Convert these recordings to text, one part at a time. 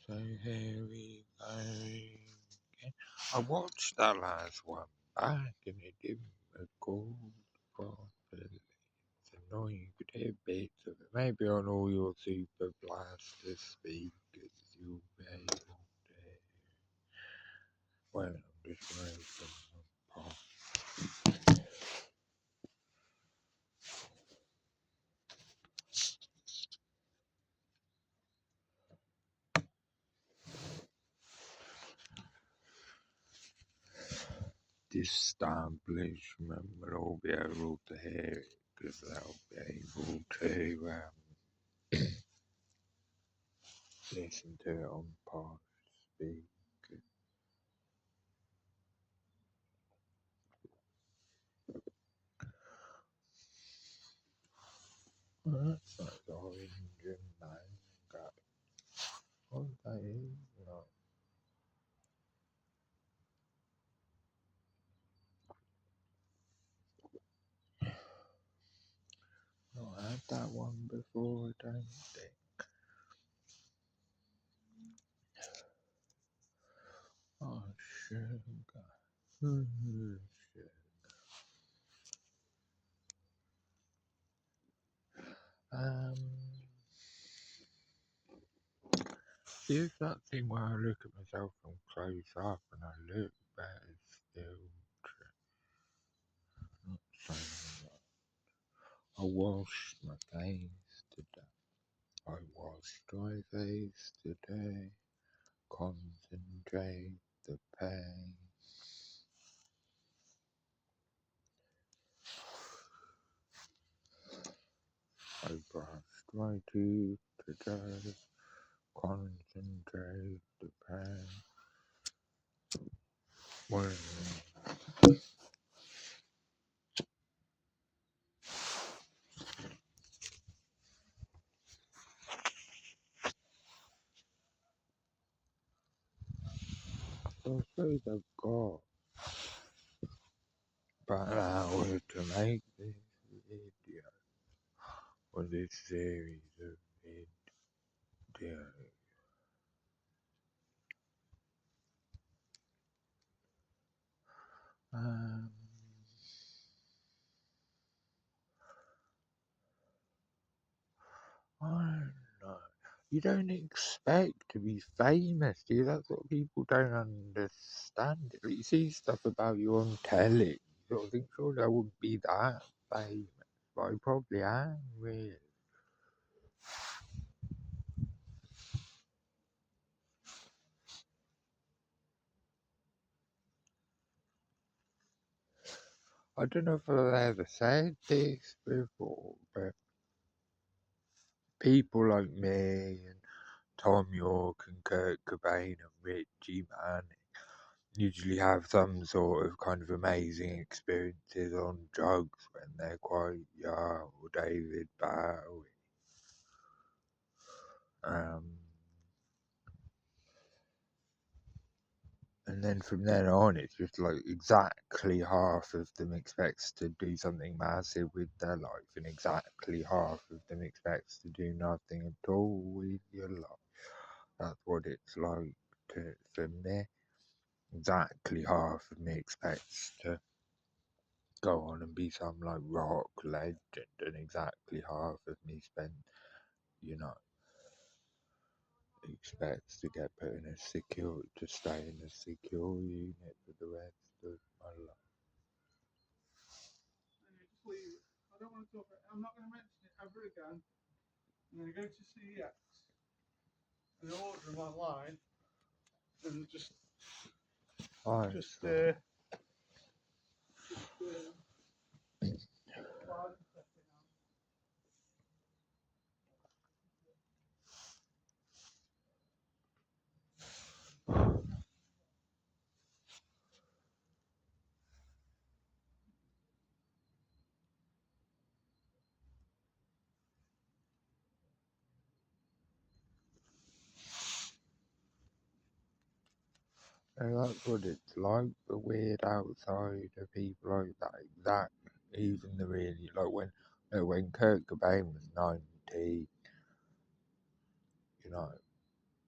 So here we go again. I watched that last one back and it didn't record properly. It's annoying. You could hear bits of it. Maybe on all your Super Blaster speakers you'll be able to hear. Well, I'm just going to open them apart. The establishment will all be able to hear it because they'll be able to listen to it on past speakers. That's like orange and mango. What that is? Not had that one before, I don't think. Oh, sugar. Sugar. Um, here's that thing where I look at myself from close up and I look better still. Not saying that. I washed my face today. I washed my face today. Concentrate the pain. I brushed my teeth today. Concentrate the pain. When I suppose I've got about an hour to make this video, or this series of videos. Um, I don't know. You don't expect to be famous, do you? That's what people don't understand. You see stuff about you on telly, you sort of think, surely I wouldn't be that famous, but I probably am, really. I don't know if I've ever said this before, but people like me and Tom York and Kurt Cobain and Richie Manning usually have some sort of kind of amazing experiences on drugs when they're quite young, or David Bowie. And then from then on, it's just like exactly half of them expects to do something massive with their life, and exactly half of them expects to do nothing at all with your life. That's what it's like for me. Exactly half of me expects to go on and be some like rock legend, and exactly half of me expects to get put in to stay in a secure unit for the rest of my life. Just leave it. I don't want to talk about it. I'm not going to mention it ever again. I'm going to go to CEX and order them online and just and that's what it's like, the weird outside of people like that. Even the really, like when Kurt Cobain was 19, you know,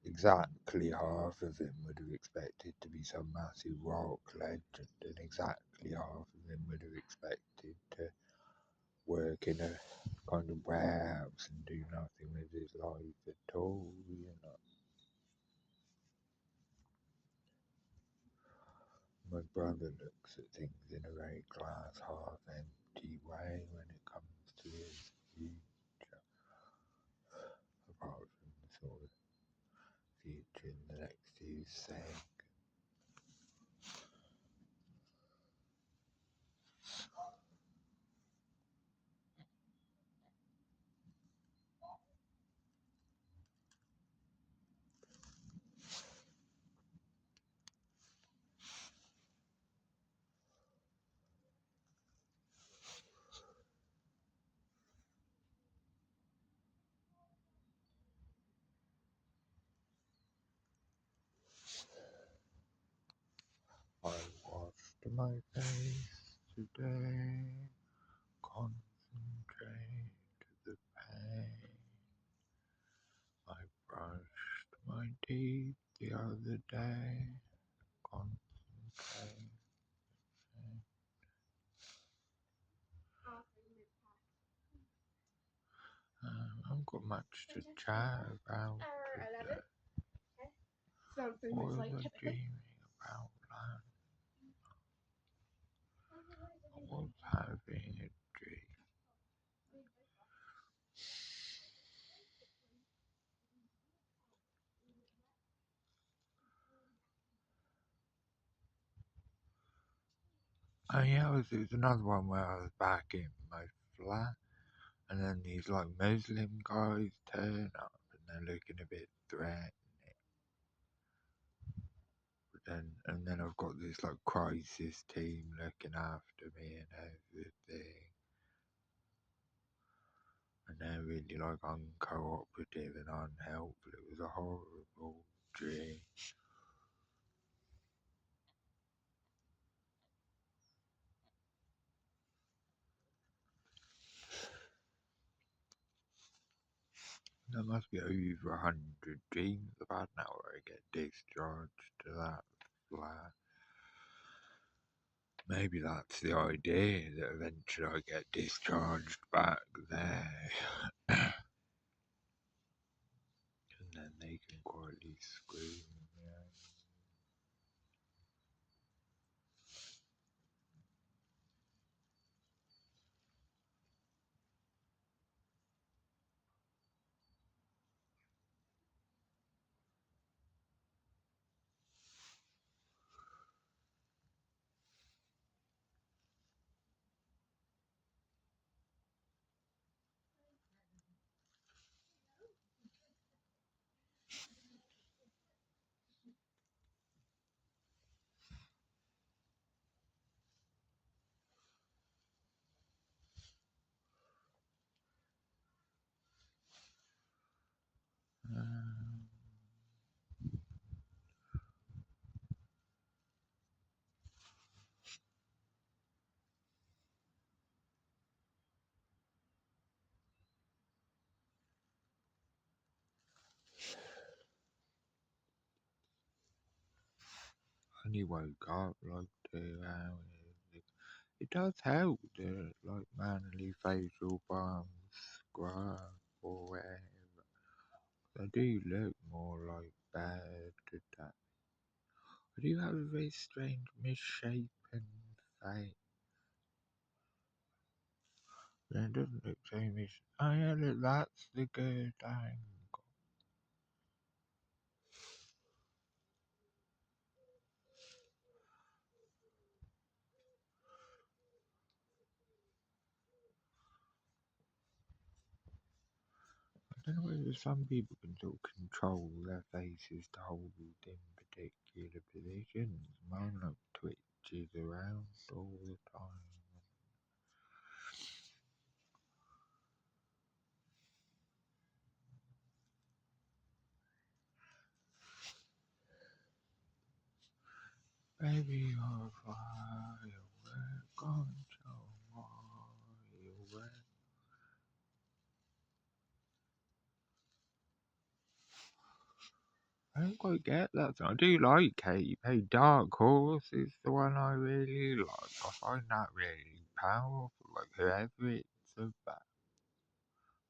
exactly half of him would have expected to be some massive rock legend, and exactly half of him would have expected to work in a kind of warehouse and do nothing with his life at all, you know. My brother looks at things in a very glass half empty way when it comes to his future, apart from the sort of future in the next few seconds. I washed my face today, concentrate the pain. I brushed my teeth the other day, concentrate. I haven't got much to chat about today. What was I dreaming about last? I was having a dream. Oh yeah, it was another one where I was back in my flat, and then these like Muslim guys turn up, and they're looking a bit threatening. And then I've got this like crisis team looking after me and everything, and they're really like uncooperative and unhelpful. It was a horrible dream. There must be over 100 dreams I've had now where I get discharged to that flat. Maybe that's the idea, that eventually I get discharged back there. And then they can quietly scream. Only woke up like 2 hours ago. It does help the like manly facial balm scrub or whatever. I do look more like bad today. I do have a very strange misshapen face. It doesn't look so miss. Oh yeah, look, that's the good angle. I don't know whether some people can sort of control their faces to hold it in particular positions. Mine like twitches around all the time. Baby, you're firework on your firework. I don't quite get that song. I do like Katy Perry. Dark Horse is the one I really like. I find that really powerful, like whoever it's about.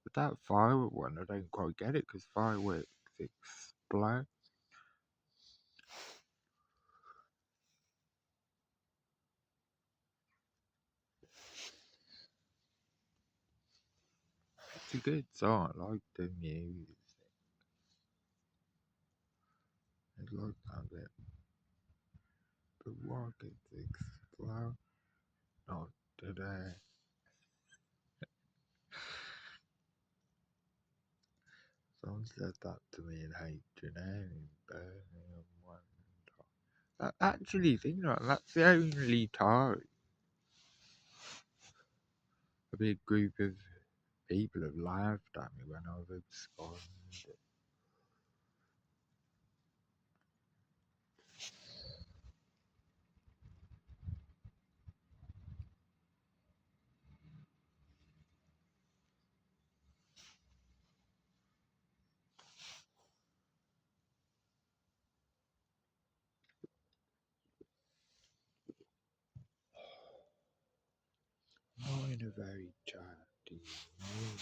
But that firework one, I don't quite get it because fireworks explode. It's a good song. I like the music. I like that bit. But rockets explode. Not today. Someone said that to me in H&M in Birmingham one time. Actually, think about it, that's the only time a big group of people have laughed at me when I've absconded. Not in a very chatty mood.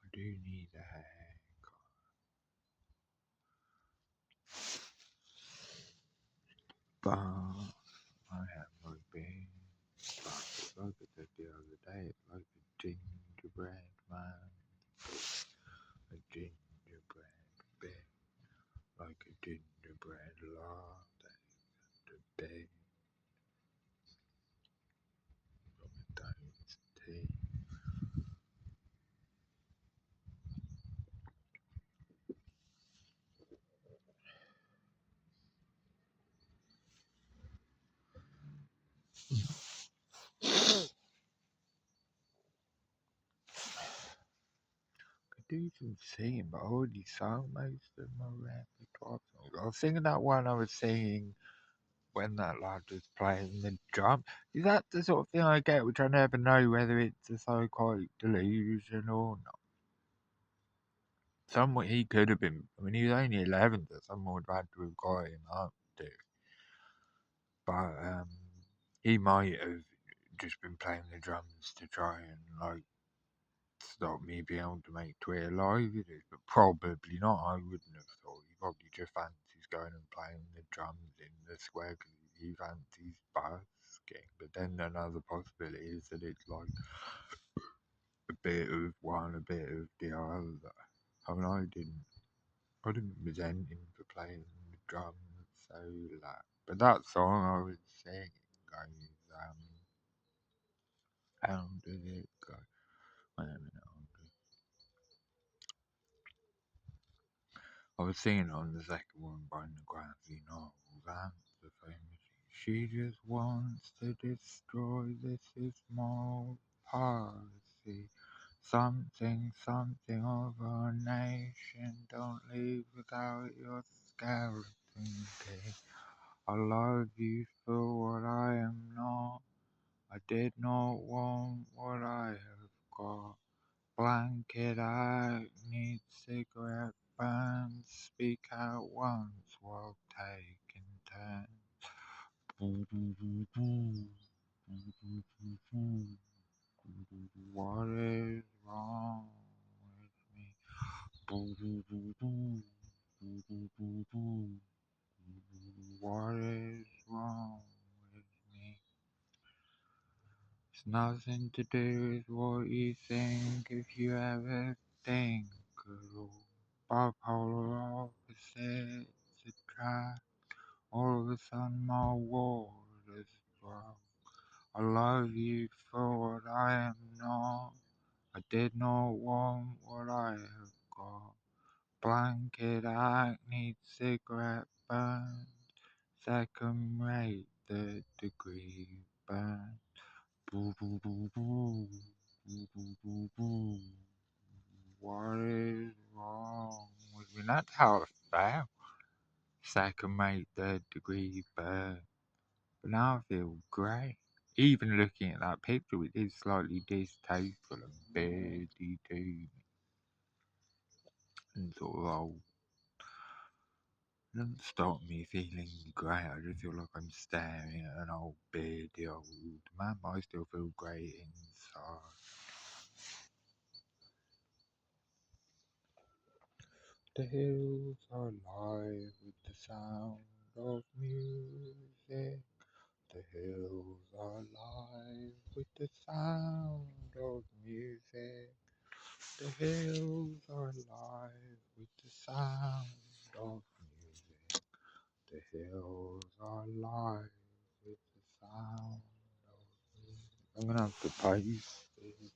I do need a haircut. But I have my been. But like I said the other day, it's like a gingerbread man. A gingerbread bit. Like a gingerbread latte. The day from a day's tea. Could do some singing, but I already sung most of my repertoire songs. I was singing that one I was singing when that lad was playing the drum. Is that the sort of thing I get, which I never know whether it's a psychotic delusion or not? Someone he could have been. I mean, he was only 11, so someone would have had to have got him up to. But he might have just been playing the drums to try and like stop me being able to make Twitter live videos, but probably not. I wouldn't have thought. He probably just fancies going and playing the drums in the square because he fancies basking. But then another possibility is that it's like a bit of one, a bit of the other. I mean, I didn't resent him for playing the drums so loud. But that song I was singing goes, how does it go? Wait a minute, I was singing on the second one by the Gravity Novels and the famous. She just wants to destroy this small policy. Something of a nation. Don't leave without your skeleton key. I love you for what I am not. I did not want what I have got. Blanket, I need cigarette burns. Speak out once while taking turns. What is wrong with me? What is wrong with me? It's nothing to do with what you think, if you ever think at all. Bipolar opposites attract. All of a sudden my waters grow. I love you for what I am not. I did not want what I have got. Blanket acne, cigarette burn, second rate, third degree burn. Boo boo boo boo, boo boo boo boo. What is wrong with me? That's how it felt. Second rate, third degree burn. But now I feel great. Even looking at that picture, which is slightly distasteful and barely to me. and sort of old. It doesn't stop me feeling great. I just feel like I'm staring at an old beardy old man, but I still feel great inside. The hills are alive with the sound of music. The hills are alive with the sound of music. The hills are alive with the sound of music. The hills are alive with the sound of music. I'm gonna have to pace this.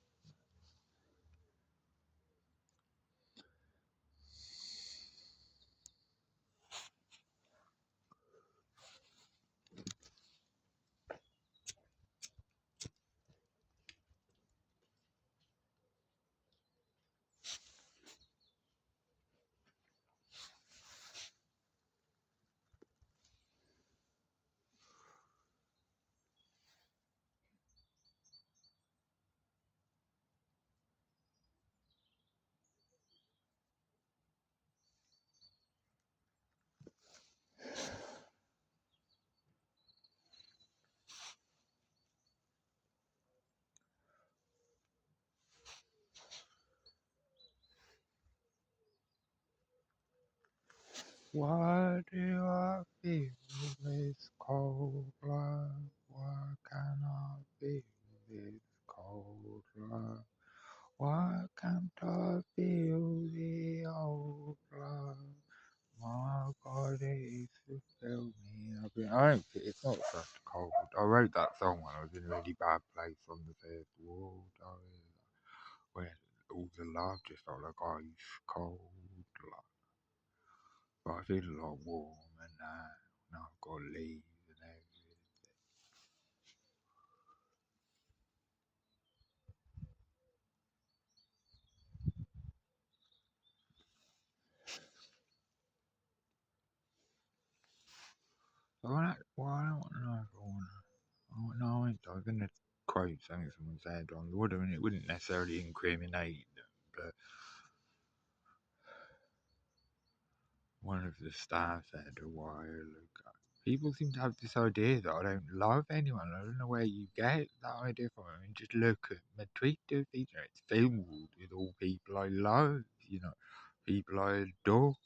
Why do I feel this cold blood? Why can't I feel this cold blood? Why can't I feel the old blood? My body to fill me up. I don't think it's not such cold. I wrote that song when I was in a really bad place on the First World. Where all the love just felt like ice cold. Like, but I feel a lot warmer now. Now I've got leaves and everything. Well, I don't know if I want to. Oh, no, I was going to quote something someone said on the wood, and it wouldn't necessarily incriminate them, but one of the staff said a while ago, people seem to have this idea that I don't love anyone. I don't know where you get that idea from. I mean, just look at my Twitter feed. It's filled with all people I love, people I adore.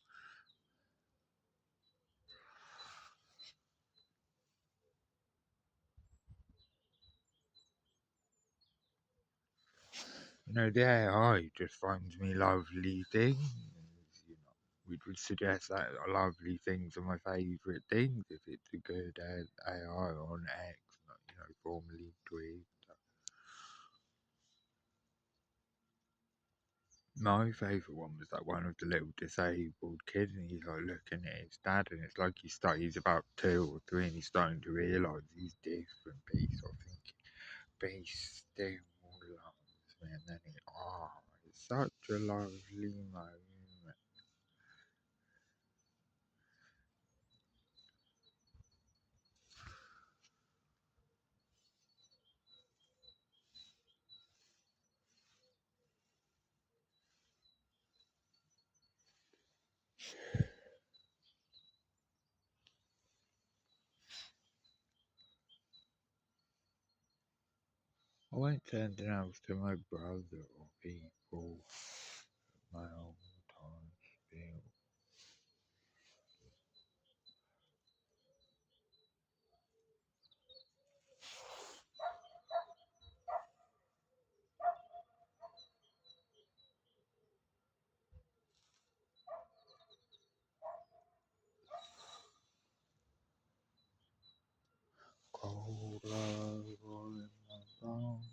The AI just finds me lovely things, which would suggest that lovely things are my favourite things if it's a good AI on X, formerly Twitter. My favourite one was that one of the little disabled kids, and he's like looking at his dad, and it's like he's about 2 or 3, and he's starting to realise he's different, but he's sort of thinking, but he still loves me, and then it's such a lovely moment. I won't say anything else to my brother or people my old time still. Cold love all in my bones,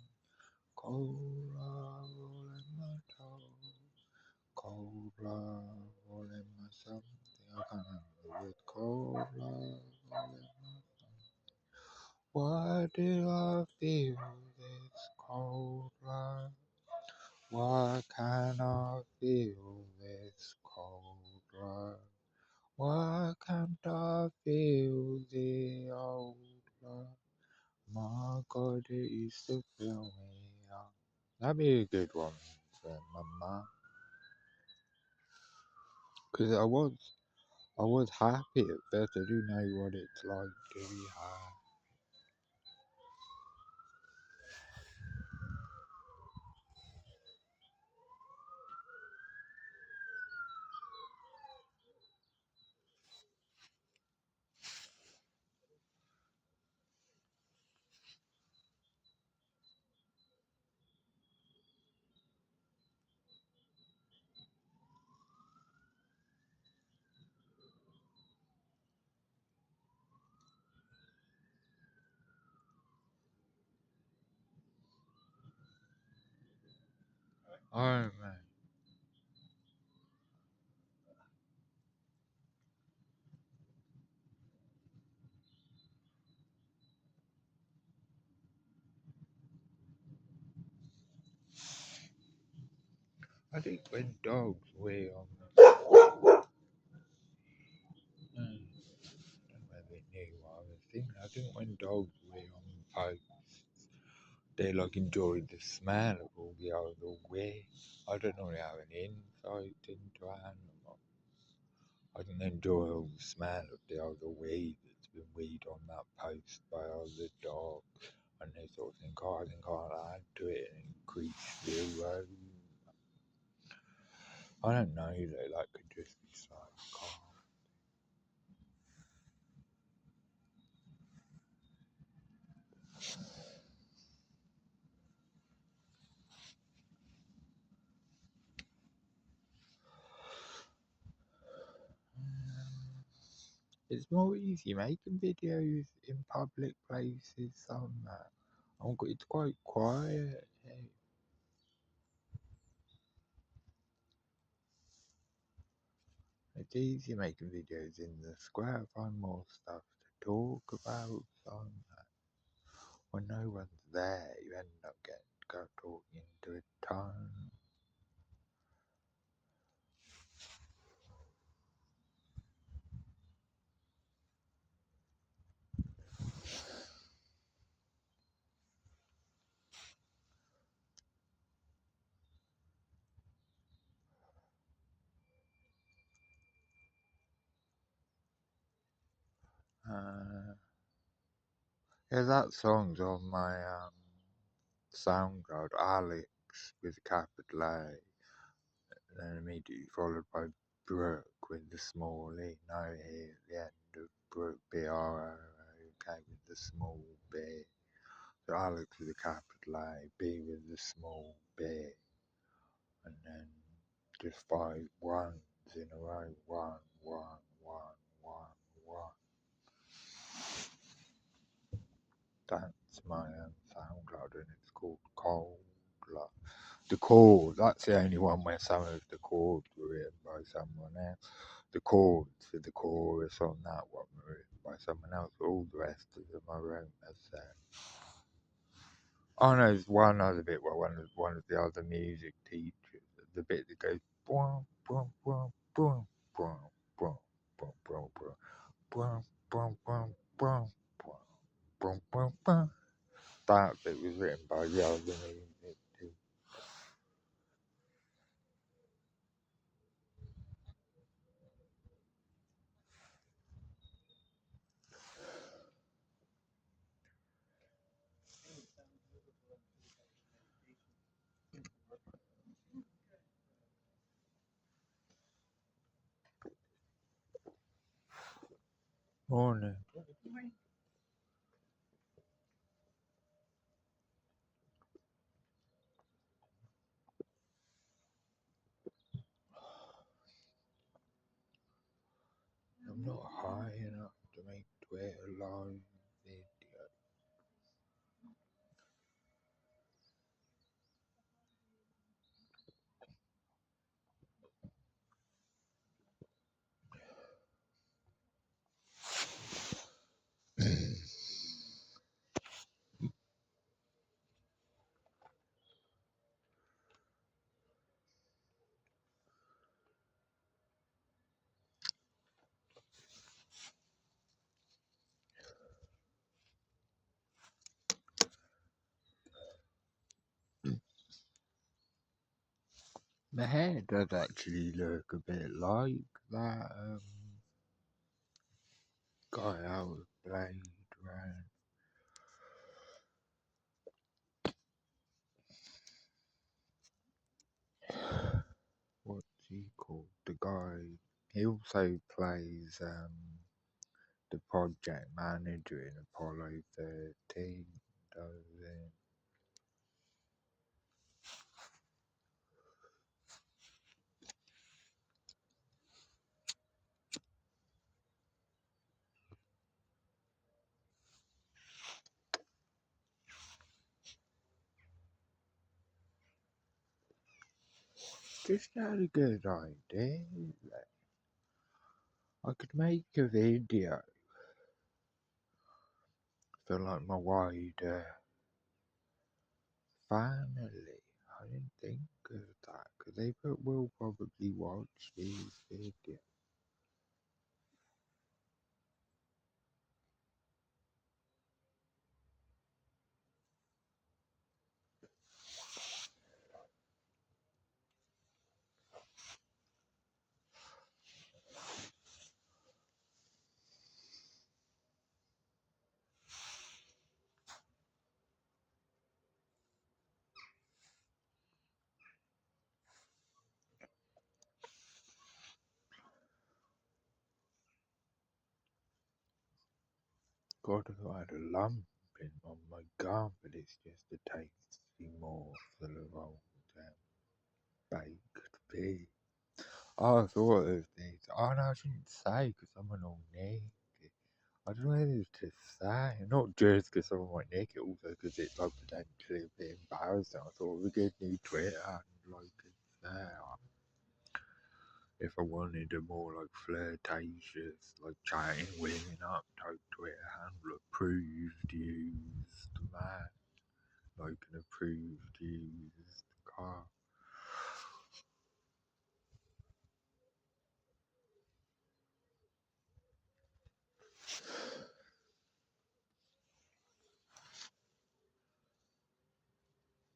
cold love all in my toes, cold love all in my something I can't remember with cold love all in my why do I feel this cold love? Why can't I feel this cold love? Why can't I feel the old love? My God, it used to fill me up. That'd be a good one for Mama. Because I was happy at first. I do know what it's like to be happy. Oh man, I think when dogs weigh on mm, maybe knew what I was thinking. I think when dogs weigh on pipes, they like enjoy the smell of all the other way. I don't really have an insight into animals. I can enjoy all the smell of the other way that's been weed on that post by other dogs. And they sort of think, oh, I think I'll add to it and increase the aroma. I don't know, though, that could just be psycho. It's more easy making videos in public places on that. It's quite quiet. It's easy making videos in the square. Find more stuff to talk about on that. When no one's there, you end up go talking to a ton. Yeah, that song's on my SoundCloud, Alex with a capital A, then immediately followed by Brooke with the small E, no E at the end of Brooke, B-R-O-O-K with the small B. So Alex with a capital A, B with the small B, and then just 5 1s in a row, one, one, one, one, one. That's my SoundCloud, and it's called Cold Love. The chords, that's the only one where some of the chords were written by someone else. The chords for the chorus on that one were written by someone else. All the rest of them I wrote myself. Oh no, there's one other bit where one of the other music teachers, the bit that goes boom, boom, boom, boom, boom, boom, boom, boom, boom, boom, boom, boom, boom, boom, boom, boom. That bit was written by the other music teacher. Morning. I'm not high enough to make Twitter live video. My hair does actually look a bit like that guy out of Blade Runner. What's he called? The guy. He also plays the project manager in Apollo 13. Does it? Just had a good idea. I could make a video for like my wider family. I didn't think of that because will probably watch these videos. God, I had a lump on my gum, but it's just a tasty morsel of old baked pig. Oh, I thought of this. Oh no, I shouldn't say because someone will nick it. I don't know whether to say, not just because someone might nick it, also because it's like potentially a bit embarrassing. I thought we could new Twitter and like it's if I wanted a more like flirtatious, like chatting women up type Twitter handle, approved used man, like an approved used car.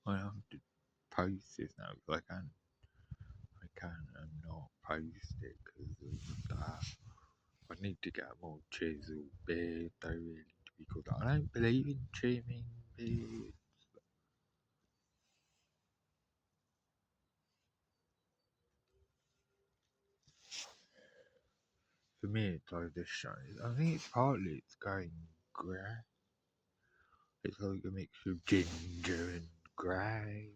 I have to post this now because I can't not post it because of that. I need to get a more chiseled beard though, really, to be good. I don't believe in trimming beards. For me, it's like the shine. I think it's partly it's going grey. It's like a mixture of ginger and grey.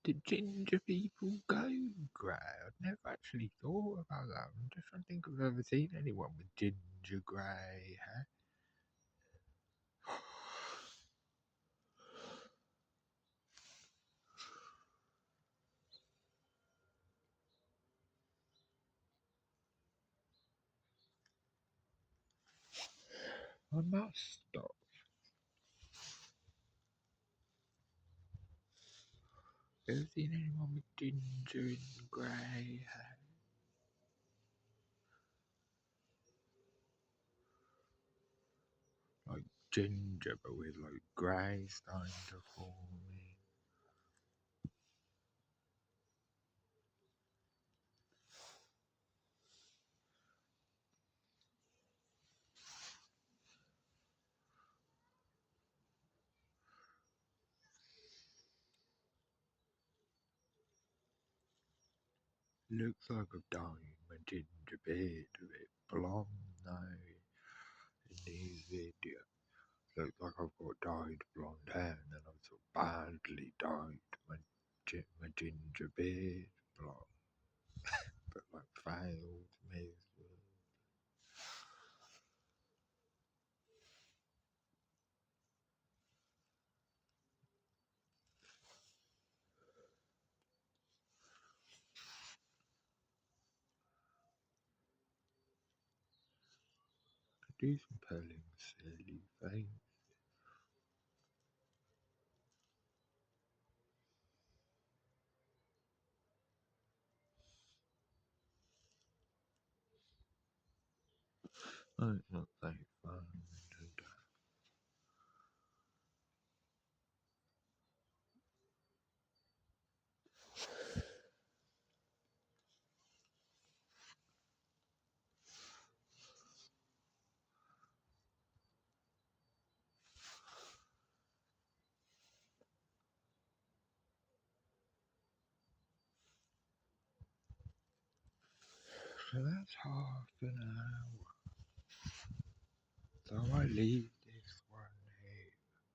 Did ginger people go grey? I've never actually thought about that. I'm just trying to think if I've ever seen anyone with ginger grey hair. I must stop. Ever seen anyone with ginger and grey hair? Like ginger, but with like grey starting to form in. Looks like I've dyed my ginger beard a bit blonde now in these videos. Looks like I've got dyed blonde hair and then I've sort of badly dyed my ginger beard blonde, but like failed miserably. Do some pelling silly things. Oh, it's not so fun. So that's half an hour. So I leave